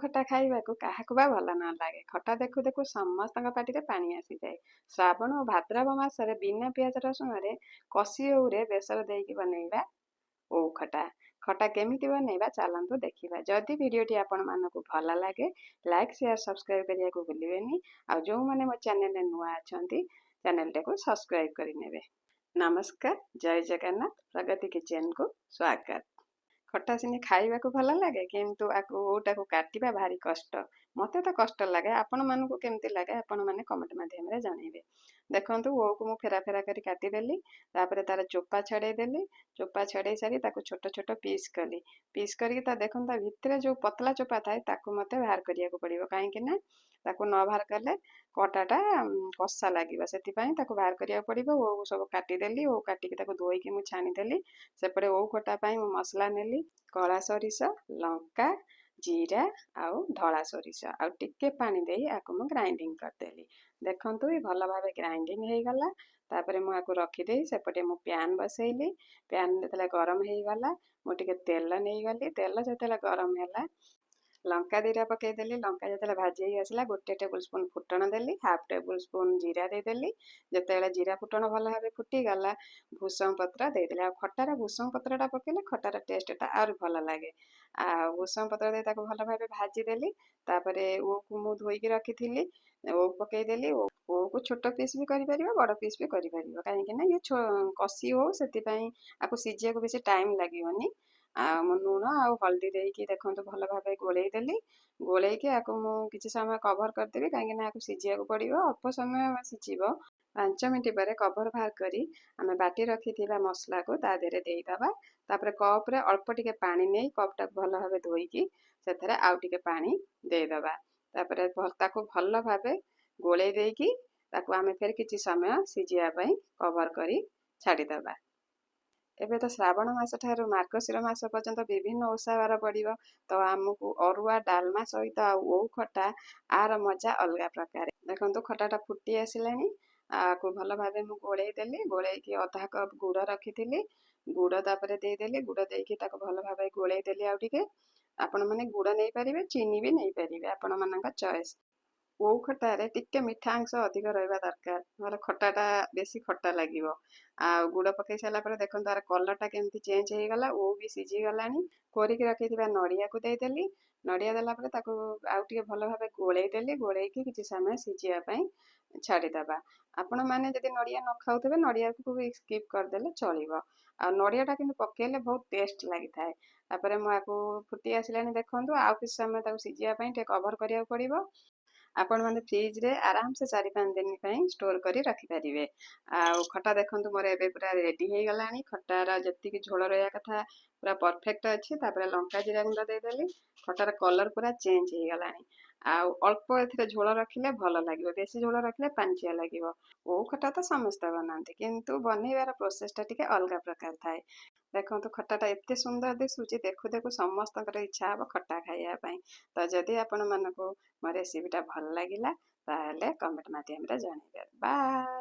ଖଟା ଖାଇବାକୁ କାହାକୁ ବା ଭଲ ନ ଲାଗେ। ଖଟା ଦେଖୁ ଦେଖୁ ସମସ୍ତଙ୍କ ପାଟିରେ ପାଣି ଆସିଯାଏ। ଶ୍ରାବଣ ଓ ଭାଦ୍ରବ ମାସରେ ବିନା ପିଆଜ ରସୁଣରେ କଷି ଓଉରେ ବେସର ଦେଇକି ବନେଇବା ଓଉ ଖଟା। ଖଟା କେମିତି ବନେଇବା ଚାଲନ୍ତୁ ଦେଖିବା। ଯଦି ଭିଡ଼ିଓଟି ଆପଣମାନଙ୍କୁ ଭଲ ଲାଗେ ଲାଇକ୍ ସେୟାର ସବସ୍କ୍ରାଇବ୍ କରିବାକୁ ଭୁଲିବେନି। ଆଉ ଯେଉଁମାନେ ମୋ ଚ୍ୟାନେଲରେ ନୂଆ ଅଛନ୍ତି ଚ୍ୟାନେଲଟାକୁ ସବସ୍କ୍ରାଇବ୍ କରିନେବେ। ନମସ୍କାର, ଜୟ ଜଗନ୍ନାଥ, ପ୍ରଗତି କିଚେନକୁ ସ୍ୱାଗତ। ଖଟା ସିନି ଖାଇବାକୁ ଭଲ ଲାଗେ କିନ୍ତୁ ଓଉଟାକୁ କାଟିବା ଭାରି କଷ୍ଟ। ମୋତେ ତ କଷ୍ଟ ଲାଗେ। ଆପଣମାନଙ୍କୁ କେମିତି ଲାଗେ ଆପଣମାନେ କମେଣ୍ଟ ମାଧ୍ୟମରେ ଜଣେଇବେ। ଦେଖନ୍ତୁ ଓଉକୁ ମୁଁ ଫେରା ଫେରା କରି କାଟିଦେଲି। ତାପରେ ତାର ଚୋପା ଛଡ଼େଇଦେଲି। ଚୋପା ଛଡ଼େଇ ସାରି ତାକୁ ଛୋଟ ଛୋଟ ପିସ୍ କଲି। ପିସ୍ କରିକି ଦେଖନ୍ତୁ ତା ଭିତରେ ଯେଉଁ ପତଲା ଚୋପା ଥାଏ ତାକୁ ମୋତେ ବାହାର କରିବାକୁ ପଡ଼ିବ। କାହିଁକି ନା ତାକୁ ନ ବାହାର କଲେ କଟାଟା କଷା ଲାଗିବ। ସେଥିପାଇଁ ତାକୁ ବାହାର କରିବାକୁ ପଡ଼ିବ। ଓଉ ସବୁ କାଟିଦେଲି। ଓଉ କାଟିକି ତାକୁ ଧୋଇକି ମୁଁ ଛାଣିଦେଲି। ସେପଟେ ଓଉ ଖଟା ପାଇଁ ମୁଁ ମସଲା ନେଲି କଳା ସୋରିଷ, ଲଙ୍କା, ଜିରା ଆଉ ଧଳା ସୋରିଷ ଆଉ ଟିକେ ପାଣି ଦେଇ ଆକୁ ମୁଁ ଗ୍ରାଇଣ୍ଡିଙ୍ଗ କରିଦେଲି। ଦେଖନ୍ତୁ ଭଲ ଭାବେ ଗ୍ରାଇଣ୍ଡିଙ୍ଗ ହେଇଗଲା। ତାପରେ ମୁଁ ଆକୁ ରଖିଦେଇ ସେପଟେ ମୁଁ ପ୍ୟାନ୍ ବସେଇଲି। ପ୍ୟାନ୍ ଯେତେବେଳେ ଗରମ ହେଇଗଲା ମୁଁ ଟିକେ ତେଲ ନେଇଗଲି। ତେଲ ଯେତେବେଳେ ଗରମ ହେଲା ଲଙ୍କା ଦିଟା ପକେଇଦେଲି। ଲଙ୍କା ଯେତେବେଳେ ଭାଜି ହେଇ ଆସିଲା 1 ଟେବୁଲ ସ୍ପୁନ୍ ଫୁଟଣ ଦେଲି। 1/2 ଟେବୁଲ ସ୍ପୁନ୍ ଜିରା ଦେଇଦେଲି। ଯେତେବେଳେ ଜିରା ଫୁଟଣ ଭଲ ଭାବେ ଫୁଟିଗଲା ଭୂଷଙ୍ଗ ପତ୍ର ଦେଇଦେଲି। ଆଉ ଖଟାର ଭୂଷଙ୍ଗ ପତ୍ରଟା ପକେଇଲେ ଖଟାର ଟେଷ୍ଟଟା ଆହୁରି ଭଲ ଲାଗେ। ଆଉ ଭୂଷଙ୍ଗ ପତ୍ର ଦେଇ ତାକୁ ଭଲ ଭାବେ ଭାଜିଦେଲି। ତାପରେ ଓଉକୁ ମୁଁ ଧୋଇକି ରଖିଥିଲି ଓଉ ପକେଇଦେଲି। ଓଉକୁ ଛୋଟ ପିସ୍ ବି କରିପାରିବ, ବଡ଼ ପିସ୍ ବି କରିପାରିବ। କାହିଁକି ନା ଇଏ କଷି ଓଉ, ସେଥିପାଇଁ ଆକୁ ସିଝିବାକୁ ବେଶୀ ଟାଇମ୍ ଲାଗିବନି। ଆଉ ମୁଁ ଲୁଣ ଆଉ ହଳଦୀ ଦେଇକି ଦେଖନ୍ତୁ ଭଲ ଭାବେ ଗୋଳେଇ ଦେଲି। ଗୋଳେଇକି ଆକୁ ମୁଁ କିଛି ସମୟ କଭର କରିଦେବି। କାହିଁକି ନା ଆକୁ ସିଝିବାକୁ ପଡ଼ିବ। ଅଳ୍ପ ସମୟ ସିଝିବ। 5 ମିନିଟ୍ ପରେ କଭର ବାହାର କରି ଆମେ ବାଟି ରଖିଥିବା ମସଲାକୁ ତା ଦେହରେ ଦେଇଦେବା। ତାପରେ କପ୍ରେ ଅଳ୍ପ ଟିକେ ପାଣି ନେଇ କପ୍ଟାକୁ ଭଲ ଭାବେ ଧୋଇକି ସେଥିରେ ଆଉ ଟିକେ ପାଣି ଦେଇଦେବା। ତାପରେ ତାକୁ ଭଲ ଭାବେ ଗୋଳେଇ ଦେଇକି ତାକୁ ଆମେ ଫେର କିଛି ସମୟ ସିଝିବା ପାଇଁ କଭର କରି ଛାଡ଼ିଦେବା। ଏବେ ତ ଶ୍ରାବଣ ମାସ ଠାରୁ ମାର୍ଗଶିର ମାସ ପର୍ଯ୍ୟନ୍ତ ବିଭିନ୍ନ ଓଷା ବାର ପଡ଼ିବ। ତ ଆମକୁ ଅରୁଆ ଡାଲମା ସହିତ ଆଉ ଓଉ ଖଟା ଆର ମଜା ଅଲଗା ପ୍ରକାର। ଦେଖନ୍ତୁ ଖଟାଟା ଫୁଟି ଆସିଲାଣି। ଆକୁ ଭଲ ଭାବେ ମୁଁ ଗୋଳେଇ ଦେଲି। ଗୋଳେଇକି ଅଧା କପ୍ ଗୁଡ଼ ରଖିଥିଲି। ଗୁଡ଼ ତାପରେ ଦେଇଦେଲି। ଗୁଡ଼ ଦେଇକି ତାକୁ ଭଲ ଭାବେ ଗୋଳେଇ ଦେଲି। ଆଉ ଟିକେ ଆପଣମାନେ ଗୁଡ଼ ନେଇପାରିବେ, ଚିନି ବି ନେଇପାରିବେ, ଆପଣମାନଙ୍କ ଚଏସ୍। ଓଉ ଖଟାରେ ଟିକେ ମିଠା ଅଂଶ ଅଧିକ ରହିବା ଦରକାର, ନହେଲେ ଖଟାଟା ବେଶୀ ଖଟା ଲାଗିବ। ଆଉ ଗୁଡ଼ ପକେଇ ସାରିଲା ପରେ ଦେଖନ୍ତୁ ତାର କଲର୍ଟା କେମିତି ଚେଞ୍ଜ ହେଇଗଲା। ଓଉ ବି ସିଝିଗଲାଣି। କୋରିକି ରଖିଥିବା ନଡ଼ିଆକୁ ଦେଇଦେଲି। ନଡ଼ିଆ ଦେଲା ପରେ ତାକୁ ଆଉ ଟିକେ ଭଲ ଭାବେ ଗୋଳେଇ ଦେଲି। ଗୋଳେଇକି କିଛି ସମୟ ସିଝିବା ପାଇଁ ଛାଡ଼ିଦେବା। ଆପଣମାନେ ଯଦି ନଡ଼ିଆ ନ ଖାଉଥିବେ ନଡ଼ିଆକୁ ବି ସ୍କିପ୍ କରିଦେଲେ ଚଳିବ। ଆଉ ନଡ଼ିଆଟା କିନ୍ତୁ ପକେଇଲେ ବହୁତ ଟେଷ୍ଟ ଲାଗିଥାଏ। ତାପରେ ମୁଁ ଆକୁ ଫୁଟି ଆସିଲାଣି ଦେଖନ୍ତୁ। ଆଉ କିଛି ସମୟ ତାକୁ ସିଝିବା ପାଇଁ ଟିକେ କଭର କରିବାକୁ ପଡ଼ିବ। ଆପଣମାନେ ଫ୍ରିଜରେ ଆରାମସେ 4-5 ଦିନ ପାଇଁ ଷ୍ଟୋର କରି ରଖିପାରିବେ। ଆଉ ଖଟା ଦେଖନ୍ତୁ ମୋର ଏବେ ପୁରା ରେଡ଼ି ହେଇଗଲାଣି। ଖଟାର ଯେତିକି ଝୋଳ ରହିବା କଥା ପୁରା ପରଫେକ୍ଟ ଅଛି। ତାପରେ ଲଙ୍କା ଜିରା ଗୁଣ୍ଡ ଦେଇଦେଲି। ଖଟାର କଲର୍ ପୁରା ଚେଞ୍ଜ ହେଇଗଲାଣି। ଆଉ ଅଳ୍ପ ଏଥିରେ ଝୋଳ ରଖିଲେ ଭଲ ଲାଗିବ, ବେଶୀ ଝୋଳ ରଖିଲେ ପାଣିଚିଆ ଲାଗିବ। ଓଉ ଖଟା ତ ସମସ୍ତେ ବନାନ୍ତି କିନ୍ତୁ ବନେଇବାର ପ୍ରୋସେସଟା ଟିକେ ଅଲଗା ପ୍ରକାର ଥାଏ। ଦେଖନ୍ତୁ ଖଟାଟା ଏତେ ସୁନ୍ଦର ଦିଶୁଛି, ଦେଖୁ ଦେଖୁ ସମସ୍ତଙ୍କର ଇଚ୍ଛା ହେବ ଖଟା ଖାଇବା ପାଇଁ। ତ ଯଦି ଆପଣମାନଙ୍କୁ ମୋ ରେସିପିଟା ଭଲ ଲାଗିଲା ତାହେଲେ କମେଣ୍ଟ ମାଧ୍ୟମରେ ଜଣେଇବେ। ବାଏ।